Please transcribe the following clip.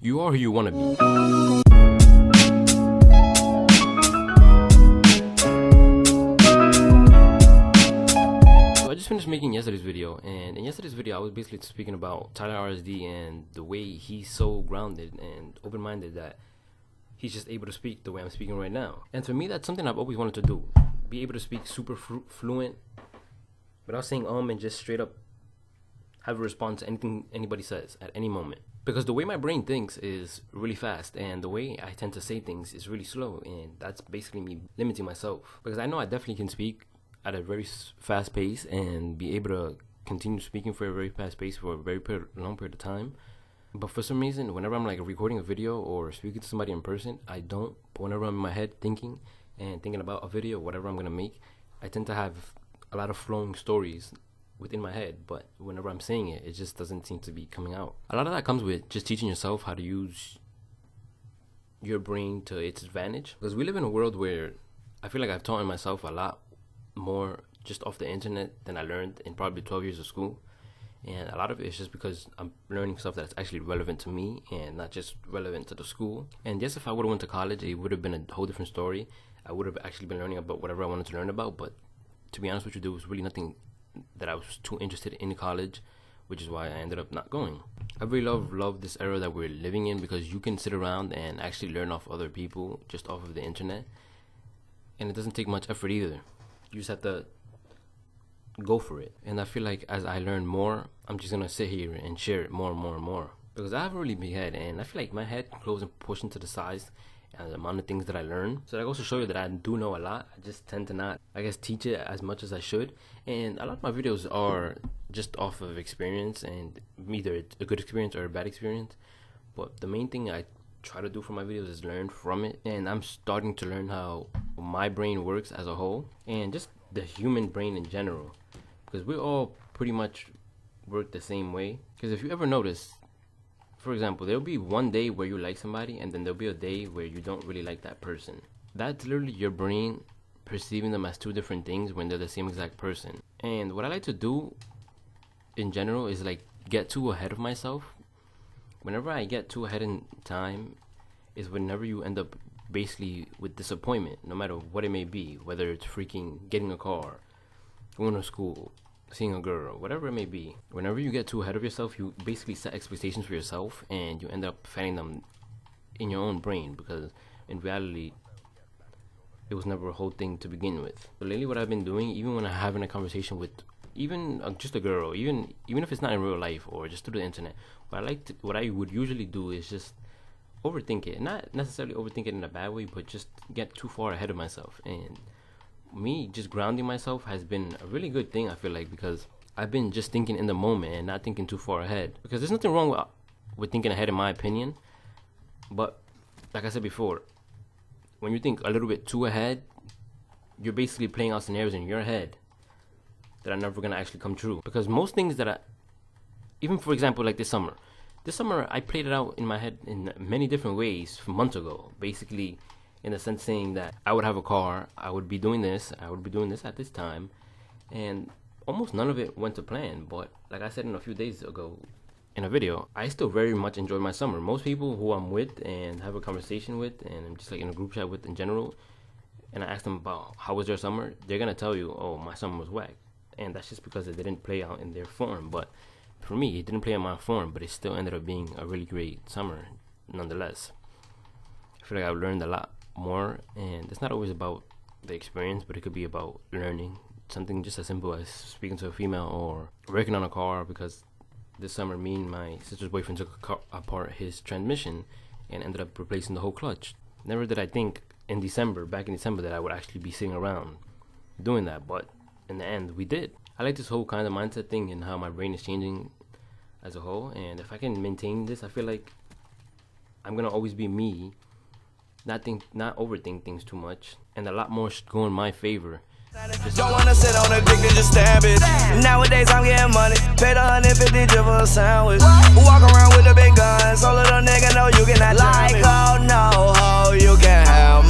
You are who you want to be. So I just finished making yesterday's video, and in yesterday's video I was basically speaking about Tyler RSD and the way he's so grounded and open-minded that he's just able to speak the way I'm speaking right now. And for me, that's something I've always wanted to do. Be able to speak super fluent without saying and just straight up have a response to anything anybody says at any moment. Because the way my brain thinks is really fast, and the way I tend to say things is really slow, and that's basically me limiting myself. Because I know I definitely can speak at a very fast pace and be able to continue speaking for a very fast pace for a very long period of time. But for some reason, whenever I'm like recording a video or speaking to somebody in person, I don't. Whenever I'm in my head thinking about a video, whatever I'm gonna make, I tend to have a lot of flowing stories within my head, but whenever I'm saying it, it just doesn't seem to be coming out. A lot of that comes with just teaching yourself how to use your brain to its advantage. Because we live in a world where I feel like I've taught myself a lot more just off the internet than I learned in probably 12 years of school. And a lot of it is just because I'm learning stuff that's actually relevant to me and not just relevant to the school. And yes, if I would have went to college, it would have been a whole different story. I would have actually been learning about whatever I wanted to learn about, but to be honest with you, there was really nothing that I was too interested in college, which is why I ended up not going. I really love this era that we're living in, because you can sit around and actually learn off other people just off of the internet, and it doesn't take much effort either. You just have to go for it. And I feel like as I learn more, I'm just gonna sit here and share it more and more and more, because I have a really big head, and I feel like my head grows and pushes into the size and the amount of things that I learn. So that goes to show you that I do know a lot. I just tend to not, I guess, teach it as much as I should. And a lot of my videos are just off of experience, and either it's a good experience or a bad experience. But the main thing I try to do for my videos is learn from it. And I'm starting to learn how my brain works as a whole, and just the human brain in general, because we all pretty much work the same way. Because if you ever notice, for example, there'll be one day where you like somebody, and then there'll be a day where you don't really like that person. That's literally your brain perceiving them as two different things when they're the same exact person. And what I like to do in general is like get too ahead of myself. Whenever I get too ahead in time is whenever you end up basically with disappointment, no matter what it may be, whether it's freaking getting a car, going to school, seeing a girl, whatever it may be. Whenever you get too ahead of yourself, you basically set expectations for yourself, and you end up finding them in your own brain, because in reality it was never a whole thing to begin with. But lately, what I've been doing, even when I'm having a conversation with even just a girl, even if it's not in real life or just through the internet, what I would usually do is just overthink it. Not necessarily overthink it in a bad way, but just get too far ahead of myself. And me just grounding myself has been a really good thing, I feel like, because I've been just thinking in the moment and not thinking too far ahead. Because there's nothing wrong with thinking ahead, in my opinion, but like I said before, when you think a little bit too ahead, you're basically playing out scenarios in your head that are never gonna actually come true. Because most things that even for example, like this summer I played it out in my head in many different ways from months ago, basically in the sense saying that I would have a car, I would be doing this at this time, and almost none of it went to plan. But like I said in a few days ago in a video, I still very much enjoy my summer. Most people who I'm with and have a conversation with, and I'm just like in a group chat with in general, and I ask them about how was their summer, they're gonna tell you, oh, my summer was whack. And that's just because it didn't play out in their form. But for me, it didn't play out in my form, but it still ended up being a really great summer nonetheless. I feel like I've learned a lot more, and it's not always about the experience, but it could be about learning something just as simple as speaking to a female or working on a car. Because this summer, me and my sister's boyfriend took apart his transmission and ended up replacing the whole clutch. Never did I think back in December, that I would actually be sitting around doing that, but in the end we did. I like this whole kind of mindset thing and how my brain is changing as a whole, and if I can maintain this, I feel like I'm gonna always be me, not overthink things too much, and a lot more go in my favor. Don't wanna sit on a dick and just stab it. Nowadays I'm getting money, paid 150 just for a sandwich. Walk around with a big gun, so little nigga know you cannot like, oh no, oh, you can have